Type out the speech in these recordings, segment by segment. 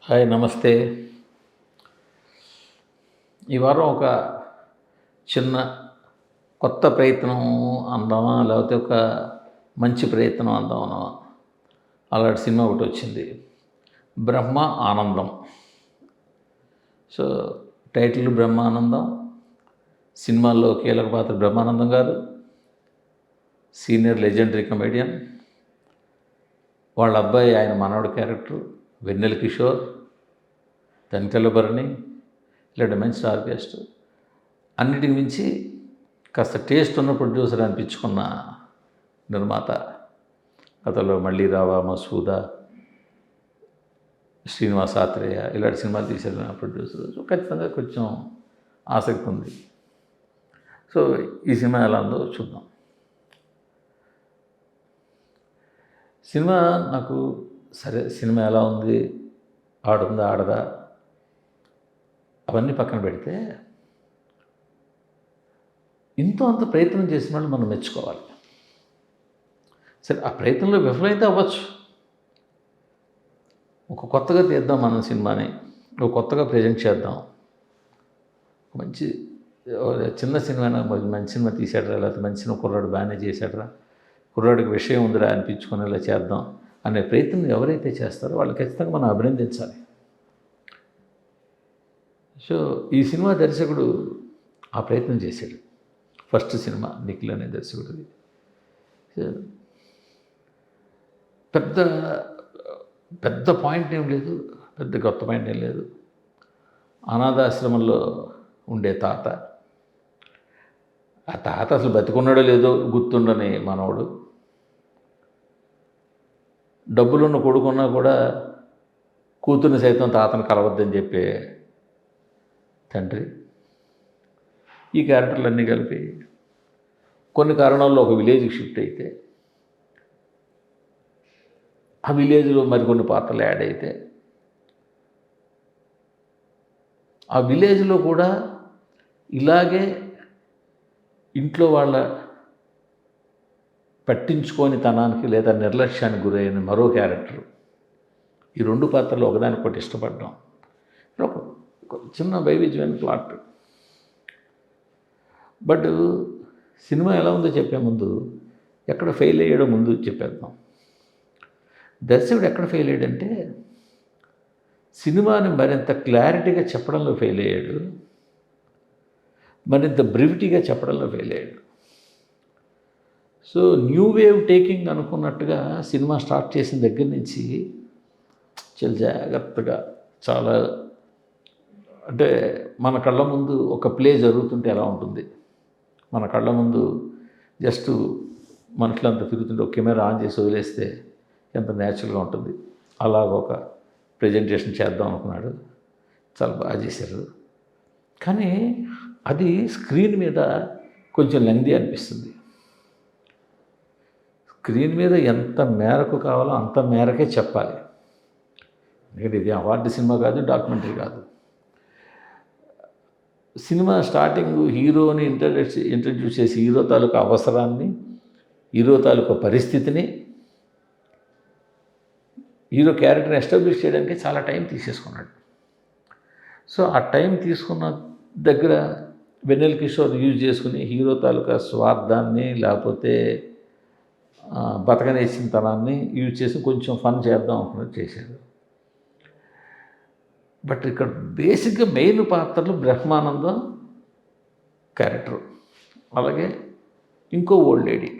Hi నమస్తే. ఈ వారం ఒక చిన్న కొత్త ప్రయత్నం అందామా? లేకపోతే ఒక మంచి ప్రయత్నం అందామా? అలాంటి సినిమా ఒకటొచ్చింది. 'బ్రహ్మ ఆనందం'. So, title Brahmanandam. సినిమాల్లో కీలక పాత్ర బ్రహ్మానందం గారు, సీనియర్ లెజెండరీ కమెడియన్. వాళ్ళ అబ్బాయి ఆయన మనవడి క్యారెక్టర్ వెన్నెల కిషోర్, తనికెళ్ళ భరణి, ఇలాంటి మంచి స్టార్ కాస్ట్. అన్నిటికి మించి కాస్త టేస్ట్ ఉన్న ప్రొడ్యూసర్ అనిపించుకున్న నిర్మాత. గతంలో మళ్ళీ రావా, మసూదా, శ్రీనివాస్ ఆత్రేయ ఇలాంటి సినిమాలు తీసిన ప్రొడ్యూసర్. సో ఖచ్చితంగా కొంచెం ఆసక్తి ఉంది. సో ఈ సినిమా ఎలా ఉందో చూద్దాం. సినిమా నాకు సరే, సినిమా ఎలా ఉంది, ఆడుందా ఆడదా అవన్నీ పక్కన పెడితే, ఇంతో అంత ప్రయత్నం చేసిన వాళ్ళు మనం మెచ్చుకోవాలి. సరే, ఆ ప్రయత్నంలో విఫలమైతే అవ్వచ్చు. ఒక కొత్తగా తీద్దాం మనం సినిమాని, ఒక కొత్తగా ప్రజెంట్ చేద్దాం, మంచి చిన్న సినిమా మంచి సినిమా తీసాడరా, లేకపోతే మంచి సినిమా కుర్రాడు బాగానే చేశాడరా, కుర్రాడికి విషయం ఉందిరా అనిపించుకునేలా చేద్దాం అనే ప్రయత్నం ఎవరైతే చేస్తారో వాళ్ళు ఖచ్చితంగా మనం అభినందించాలి. సో ఈ సినిమా దర్శకుడు ఆ ప్రయత్నం చేశాడు. ఫస్ట్ సినిమా నిఖిల్ అనే దర్శకుడిది. పెద్ద పెద్ద పాయింట్ ఏం లేదు, పెద్ద కొత్త పాయింట్ ఏం లేదు. అనాథాశ్రమంలో ఉండే తాత, ఆ తాత అసలు బతికున్నాడో లేదో గుర్తుండని మనవడు, డబ్బులున్న కొడుకున్నా కూడా కూతుర్ని సైతం తాతను కలవద్దని చెప్పే తండ్రి. ఈ క్యారెక్టర్లన్నీ కలిపి కొన్ని కారణాల్లో ఒక విలేజ్కి షిఫ్ట్ అయితే, ఆ విలేజ్లో మరికొన్ని పాత్రలు యాడ్ అయితే, ఆ విలేజ్లో కూడా ఇలాగే ఇంట్లో వాళ్ళ పట్టించుకోని తనానికి లేదా నిర్లక్ష్యానికి గురైన మరో క్యారెక్టర్. ఈ రెండు పాత్రలు ఒకదానికొకటి ఇష్టపడ్డాం. ఒక చిన్న వైవిధ్యమైన ప్లాట్. బట్ సినిమా ఎలా ఉందో చెప్పే ముందు, ఎక్కడ ఫెయిల్ అయ్యాడో ముందు చెప్పేద్దాం. దర్శకుడు ఎక్కడ ఫెయిల్ అయ్యాడంటే, సినిమాని మరింత క్లారిటీగా చెప్పడంలో ఫెయిల్ అయ్యాడు, మరింత బ్రివిటీగా చెప్పడంలో ఫెయిల్ అయ్యాడు. సో న్యూ వేవ్ టేకింగ్ అనుకున్నట్టుగా సినిమా స్టార్ట్ చేసిన దగ్గర నుంచి చాలా జాగ్రత్తగా, చాలా అంటే మన కళ్ళ ముందు ఒక ప్లే జరుగుతుంటే ఎలా ఉంటుంది, మన కళ్ళ ముందు జస్ట్ మనుషులంతా తిరుగుతుంటే ఒక కెమెరా ఆన్ చేసి వదిలేస్తే ఎంత న్యాచురల్గా ఉంటుంది, అలాగ ఒక ప్రజెంటేషన్ చేద్దాం అనుకున్నాడు. చాలా బాగా చేశారు. కానీ అది స్క్రీన్ మీద కొంచెం లెంగ్దీ అనిపిస్తుంది. స్క్రీన్ మీద ఎంత మేరకు కావాలో అంత మేరకే చెప్పాలి. ఎందుకంటే ఇది అవార్డు సినిమా కాదు, డాక్యుమెంటరీ కాదు. సినిమా స్టార్టింగ్ హీరోని ఇంట్రడ్యూస్ చేసి హీరో తాలూకు అవసరాన్ని, హీరో తాలూకు పరిస్థితిని, హీరో క్యారెక్టర్ని ఎస్టాబ్లిష్ చేయడానికి చాలా టైం తీసేసుకున్నాడు. సో ఆ టైం తీసుకున్న దగ్గర వెన్నెల కిషోర్ యూజ్ చేసుకుని హీరో తాలూకా స్వార్థాన్ని, లేకపోతే బతకనేసిన తనాన్ని యూజ్ చేసి కొంచెం ఫన్ చేద్దాం అనుకున్నది చేశాడు. బట్ ఇక్కడ బేసిక్గా మెయిన్ పాత్రలు బ్రహ్మానందం క్యారెక్టర్, అలాగే ఇంకో ఓల్డ్ లేడీ.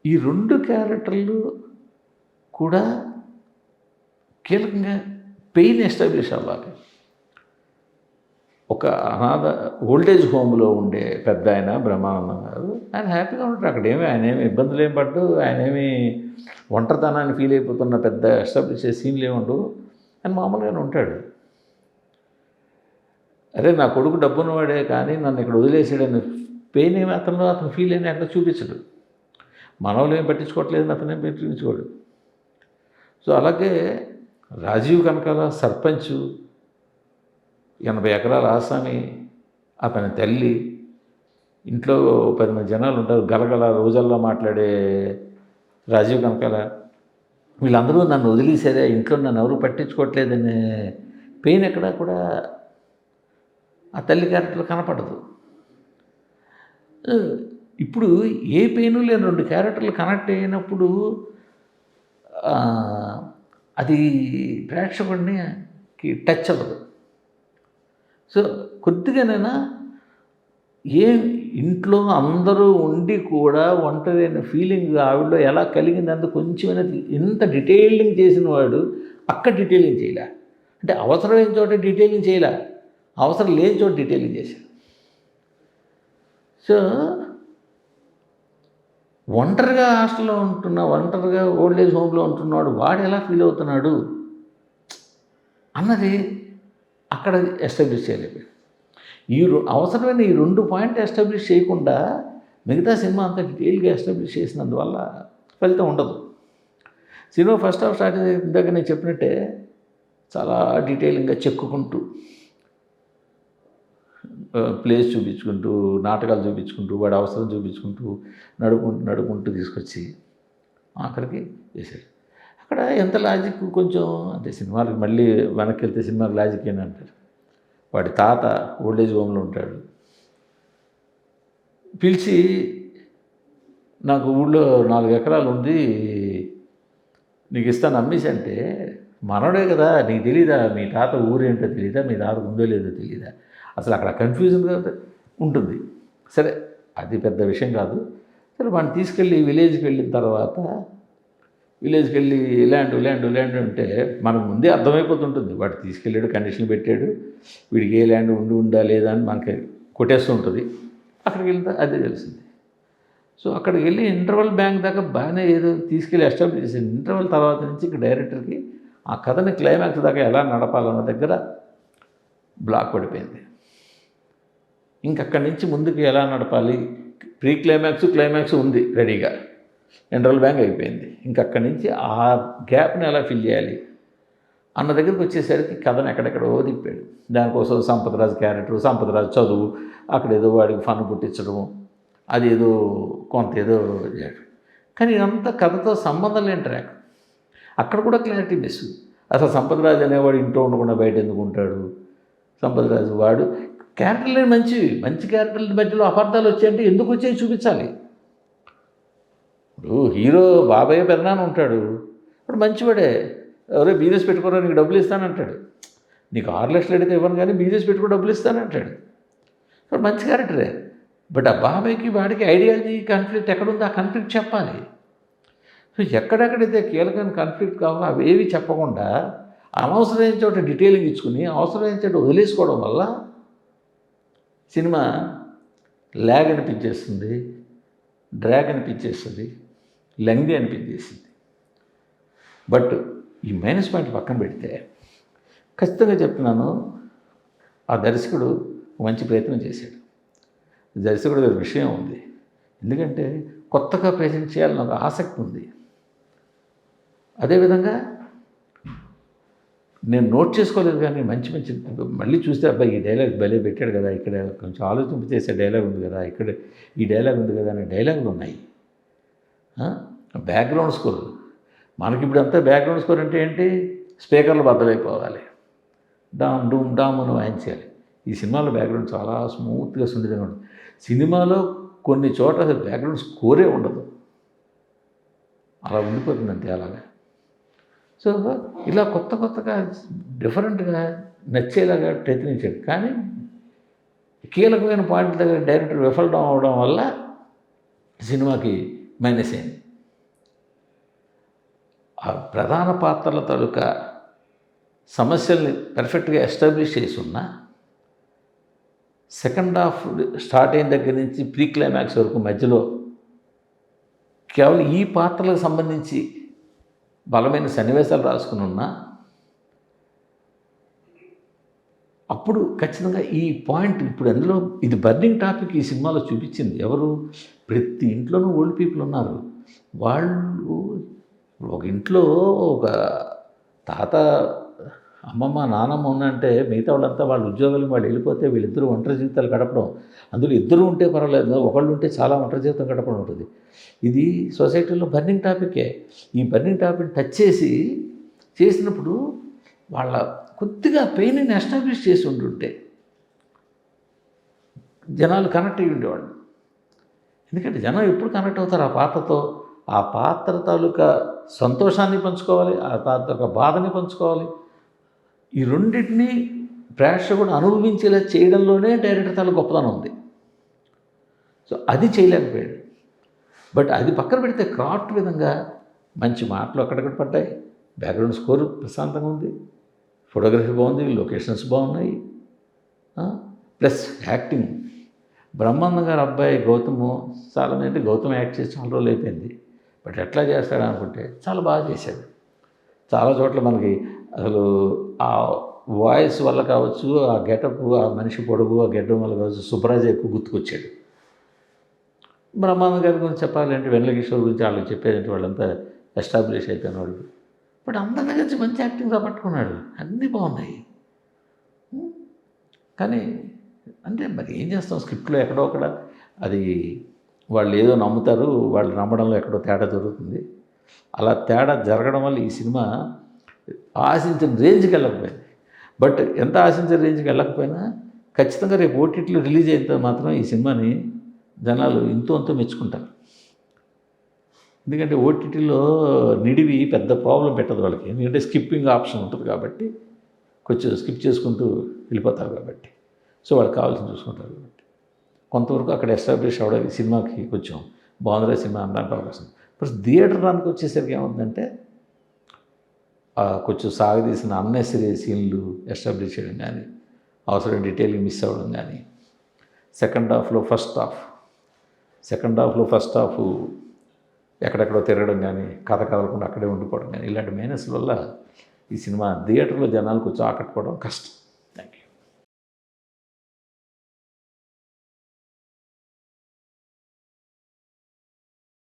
ఈ రెండు క్యారెక్టర్లు కూడా కీలకంగా పెయిన్ ఎస్టాబ్లిష్ అవ్వాలి. ఒక అనాథ ఓల్డేజ్ హోమ్లో ఉండే పెద్ద ఆయన బ్రహ్మానందం గారు, ఆయన హ్యాపీగా ఉంటాడు అక్కడ. ఆయన ఏమి ఇబ్బందులు ఏం పడ్డు, ఆయన ఏమి ఒంటరితనాన్ని ఫీల్ అయిపోతున్న పెద్ద ఎస్టాబ్లిష్ చేసే సీన్లు ఏముండవు, ఆయన మామూలుగానే ఉంటాడు. అరే నా కొడుకు డబ్బున్నవాడే కానీ నన్ను ఇక్కడ వదిలేసాడని పెయిన్ ఏమి అతను ఫీల్ అయినా అక్కడ చూపించడు. మనవలు ఏం పట్టించుకోవట్లేదని అతనేం పట్టించుకోడు. సో అలాగే రాజీవ్ కనకాల సర్పంచ్, 80 ఎకరాల ఆసామి, అతని తల్లి, ఇంట్లో 10 మంది జనాలు ఉంటారు, గలగల రోజుల్లో మాట్లాడే రాజీవ్ కనకాల, వీళ్ళందరూ నన్ను వదిలేసారే, ఇంట్లో నన్ను ఎవరు పట్టించుకోవట్లేదనే పెయిన్ ఎక్కడా కూడా ఆ తల్లి క్యారెక్టర్లో కనపడదు. ఇప్పుడు ఏ పెయిను లేని 2 క్యారెక్టర్లు కనెక్ట్ అయినప్పుడు అది ప్రేక్షకుడికి టచ్ అవ్వదు. సో కొద్దిగానైనా ఇంట్లో అందరూ ఉండి కూడా ఒంటరి అనే ఫీలింగ్ ఆవిడలో ఎలా కలిగిందంటే కొంచెమైనా ఇంత డీటెయిలింగ్ చేసిన వాడు అక్కడ డీటెయిలింగ్ చేయలే. అంటే అవసరమైన చోట డీటెయిలింగ్ చేయలే, అవసరం లేని చోట డీటెయిలింగ్ చేశాడు. సో ఒంటరిగా హాస్టల్లో ఒంటరిగా ఓల్డ్ ఏజ్ హోమ్లో ఉంటున్నాడు, వాడు ఎలా ఫీల్ అవుతున్నాడు అన్నది అక్కడ ఎస్టాబ్లిష్ చేయలేదు. అవసరమైన ఈ 2 పాయింట్ ఎస్టాబ్లిష్ చేయకుండా మిగతా సినిమా అంతా డీటెయిల్గా ఎస్టాబ్లిష్ చేసినందువల్ల ఫలితం ఉండదు. సినిమా ఫస్ట్ హాఫ్ స్టార్ట్ ఇందాక నేను చెప్పినట్టే చాలా డీటెయిలింగ్గా చెక్కుకుంటూ ప్లేస్ చూపించుకుంటూ, నాటకాలు చూపించుకుంటూ, వాడి అవసరం చూపించుకుంటూ నడుకుంటూ తీసుకొచ్చి ఆఖరికి చేశాడు. అక్కడ ఎంత లాజిక్ కొంచెం అంటే సినిమాలకు మళ్ళీ వెనక్కి వెళ్తే సినిమాకి లాజిక్ ఏంటంటారు. వాడి తాత ఓల్డ్ ఏజ్ హోమ్లో ఉంటాడు, పిలిచి నాకు ఊళ్ళో 4 ఎకరాలు ఉంది నీకు ఇస్తాను అమ్మేసి అంటే, మనోడే కదా నీకు తెలీదా మీ తాత ఊరేంటో తెలీదా, మీ తాత ఉందో లేదో తెలీదా, అసలు అక్కడ కన్ఫ్యూజన్గా ఉంటుంది. సరే అది పెద్ద విషయం కాదు. సరే వాడిని తీసుకెళ్ళి విలేజ్కి వెళ్ళిన తర్వాత విలేజ్కి వెళ్ళి ల్యాండ్ అంటే మనకు ముందే అర్థమైపోతుంటుంది. వాడు తీసుకెళ్ళాడు, కండిషన్లు పెట్టాడు, వీడికి ఏ ల్యాండ్ ఉందా లేదా అని మనకి కొట్టేస్తూ ఉంటుంది. అక్కడికి వెళ్తే అదే తెలిసింది. సో అక్కడికి వెళ్ళి ఇంటర్వల్ బ్యాంక్ దాకా బాగానే ఏదో తీసుకెళ్ళి ఎస్టాబ్లిష్ చేసింది. ఇంటర్వల్ తర్వాత నుంచి ఇక డైరెక్టర్కి ఆ కథని క్లైమాక్స్ దాకా ఎలా నడపాలన్న దగ్గర బ్లాక్ పడిపోయింది. ఇంకక్కడి నుంచి ముందుకు ఎలా నడపాలి, ప్రీ క్లైమాక్స్ ఉంది రెడీగా, ఇంటర్వల్ బ్యాంక్ అయిపోయింది. ఇంకక్కడి నుంచి ఆ గ్యాప్ని ఎలా ఫిల్ చేయాలి అన్న దగ్గరికి వచ్చేసరికి కథను ఎక్కడెక్కడో తిప్పాడు. దానికోసం సంపదరాజు క్యారెక్టర్, సంపదరాజు చదువు, అక్కడ ఏదో వాడికి ఫన్ పుట్టించడము, అది ఏదో కొంత ఏదో చేయడం. కానీ ఇదంతా కథతో సంబంధం లేని ట్రాక్. అక్కడ కూడా క్లారిటీ మిస్. అసలు సంపదరాజు అనేవాడు ఇంట్లో ఉండకుండా బయట ఎందుకు ఉంటాడు, సంపదరాజు వాడు క్యారెక్టర్లు మంచి క్యారెక్టర్ల మధ్యలో అపార్థాలు వచ్చాయంటే ఎందుకు వచ్చాయి చూపించాలి. ఇప్పుడు హీరో బాబాయ్ పెదనాన్న ఉంటాడు, ఇప్పుడు మంచివాడే, ఎవరో బిజినెస్ పెట్టుకోరా నీకు డబ్బులు ఇస్తానంటాడు, నీకు 6 లక్షలు అడిగితే ఇవ్వను కానీ బిజినెస్ పెట్టుకో డబ్బులు ఇస్తానంటాడు. ఇప్పుడు మంచి క్యారెక్టరే. బట్ ఆ బాబాయ్కి వాడికి ఐడియాలజీ కాన్ఫ్లిక్ట్ ఎక్కడుందో ఆ కాన్ఫ్లిక్ట్ చెప్పాలి. సో ఎక్కడెక్కడైతే కీలకమైన కాన్ఫ్లిక్ట్ కావాలో అవేవి చెప్పకుండా అనవసరమైన చోట డీటెయిలింగ్ ఇచ్చుకుని అవసరమైన చోట వదిలేసుకోవడం వల్ల సినిమా ల్యాగ్ అనిపించేస్తుంది, డ్రాగ్ అనిపించేస్తుంది, లెంగ్దీ అనిపించేసింది. బట్ ఈ మైనస్ పాయింట్ పక్కన పెడితే ఖచ్చితంగా చెప్తున్నాను, ఆ దర్శకుడు మంచి ప్రయత్నం చేశాడు. దర్శకుడు గారి విషయం ఉంది, ఎందుకంటే కొత్తగా ప్రజెంట్ చేయాలని ఒక ఆసక్తి ఉంది. అదేవిధంగా నేను నోట్ చేసుకోలేదు కానీ మంచి మళ్ళీ చూస్తే అబ్బాయి ఈ డైలాగ్ భలే పెట్టాడు కదా, ఇక్కడ కొంచెం ఆలోచింపు చేసే డైలాగ్ ఉంది కదా, ఇక్కడ ఈ డైలాగ్ ఉంది కదా అనే డైలాగులు ఉన్నాయి. బ్యాక్గ్రౌండ్ స్కోర్ మనకి ఇప్పుడు అంతా బ్యాక్గ్రౌండ్ స్కోర్ అంటే ఏంటి, స్పీకర్లు బద్దలైపోవాలి, డామ్ డూమ్ డామ్ అని వాయించాలి. ఈ సినిమాలో బ్యాక్గ్రౌండ్ చాలా స్మూత్గా సున్నితంగా ఉంటుంది. సినిమాలో కొన్ని చోట్ల అసలు బ్యాక్గ్రౌండ్ స్కోరే ఉండదు, అలా ఉండిపోతుందంటే అలాగా. సో ఇలా కొత్తగా డిఫరెంట్గా నచ్చేలాగా ప్రయత్నించాడు. కానీ కీలకమైన పాయింట్ దగ్గర డైరెక్టర్ విఫలం అవడం వల్ల సినిమాకి మైనస్ అయింది. ఆ ప్రధాన పాత్రల తాలూకా సమస్యల్ని పర్ఫెక్ట్గా ఎస్టాబ్లిష్ చేసి ఉన్న సెకండ్ హాఫ్ స్టార్ట్ అయిన దగ్గర నుంచి ప్రీ క్లైమాక్స్ వరకు మధ్యలో కేవలం ఈ పాత్రలకు సంబంధించి బలమైన సన్నివేశాలు రాసుకుని ఉన్నా అప్పుడు ఖచ్చితంగా ఈ పాయింట్ ఇప్పుడు అందులో ఇది బర్నింగ్ టాపిక్ ఈ సినిమాలో చూపించింది. ఎవరు, ప్రతి ఇంట్లోనూ ఓల్డ్ పీపుల్ ఉన్నారు. వాళ్ళు ఒక ఇంట్లో ఒక తాత అమ్మమ్మ నానమ్మ ఉన్నంటే మిగతా వాళ్ళంతా వాళ్ళ ఉద్యోగాలు వాళ్ళు వెళ్ళిపోతే వీళ్ళిద్దరూ ఒంటరి జీవితాలు గడపడం, అందులో ఇద్దరు ఉంటే పర్వాలేదు, ఒకళ్ళు ఉంటే చాలా ఒంటరి జీవితం గడపడం ఉంటుంది. ఇది సొసైటీలో బర్నింగ్ టాపికే. ఈ బర్నింగ్ టాపిక్ టచ్ చేసినప్పుడు వాళ్ళ కొద్దిగా పెయిన్ని ఎస్టాబ్లిష్ చేసి ఉంటుంటే జనాలు కనెక్ట్ అయ్యి ఉండేవాళ్ళు. ఎందుకంటే జనం ఎప్పుడు కనెక్ట్ అవుతారు ఆ పాత్రతో? ఆ పాత్ర తాలూకా సంతోషాన్ని పంచుకోవాలి, ఆ పాత్ర యొక్క బాధని పంచుకోవాలి. ఈ రెండింటినీ ప్రేక్షకుడు అనుభవించేలా చేయడంలోనే డైరెక్టర్ తాలూకు గొప్పతనం ఉంది. సో అది చేయలేకపోయాడు. బట్ అది పక్కన పెడితే క్రాఫ్ట్ విధంగా మంచి మాటలు అక్కడక్కడ పడ్డాయి, బ్యాక్గ్రౌండ్ స్కోర్ ప్రశాంతంగా ఉంది, ఫోటోగ్రఫీ బాగుంది, లొకేషన్స్ బాగున్నాయి, ప్లస్ యాక్టింగ్. బ్రహ్మానందం గారు అబ్బాయి గౌతము చాలామంది గౌతమ్ యాక్ట్ చేసి చాలా రోజులు అయిపోయింది. బట్ ఎట్లా చేస్తాడు అనుకుంటే చాలా బాగా చేశాడు. చాలా చోట్ల మనకి అసలు ఆ వాయిస్ వల్ల కావచ్చు, ఆ గెటప్, ఆ మనిషి పొడుగు, ఆ గెడ్డం వల్ల కావచ్చు, సుబ్బరాజు ఎక్కువ గుర్తుకొచ్చాడు. బ్రహ్మానందం గారి గురించి చెప్పాలంటే వెన్నెల కిషోర్ గురించి వాళ్ళకి చెప్పేదంటే వాళ్ళంతా ఎస్టాబ్లిష్ అయిపోయిన వాళ్ళు. బట్ అందరి దగ్గర నుంచి మంచి యాక్టింగ్ రాబట్టుకున్నాడు, అన్నీ బాగున్నాయి. కానీ అంటే మరి ఏం చేస్తాం, స్క్రిప్ట్లో ఎక్కడో అక్కడ అది వాళ్ళు ఏదో నమ్ముతారు, వాళ్ళు నమ్మడంలో ఎక్కడో తేడా జరుగుతుంది. అలా తేడా జరగడం వల్ల ఈ సినిమా ఆశించిన రేంజ్కి వెళ్ళకపోయింది. బట్ ఎంత ఆశించిన రేంజ్కి వెళ్ళకపోయినా ఖచ్చితంగా రేపు ఓటీటీలో రిలీజ్ అయితే మాత్రం ఈ సినిమాని జనాలు ఇంతో అంతో మెచ్చుకుంటారు. ఎందుకంటే ఓటీటీలో నిడివి పెద్ద ప్రాబ్లం పెట్టదు వాళ్ళకి, ఎందుకంటే స్కిప్పింగ్ ఆప్షన్ ఉంటుంది కాబట్టి కొంచెం స్కిప్ చేసుకుంటూ వెళ్ళిపోతారు కాబట్టి, సో వాళ్ళకి కావాల్సింది చూసుకుంటారు కాబట్టి కొంతవరకు అక్కడ ఎస్టాబ్లిష్ అవ్వడానికి సినిమాకి కొంచెం బాగుందిరా సినిమా అనడానికి అవకాశం. ప్లస్ థియేటర్ రానికి వచ్చేసరికి ఏమవుతుందంటే కొంచెం సాగదీసిన అన్నెసరీ సీన్లు ఎస్టాబ్లిష్ చేయడం కానీ, అవసరం డీటెయిలింగ్ మిస్ అవ్వడం కానీ, సెకండ్ హాఫ్లో ఫస్ట్ హాఫ్ ఎక్కడెక్కడో తిరగడం కానీ, కథ కదలకుండా అక్కడే ఉండిపోవడం కానీ, ఇలాంటి మైనస్ వల్ల ఈ సినిమా థియేటర్లో జనాలు కొంచెం ఆకట్టుకోవడం కష్టం.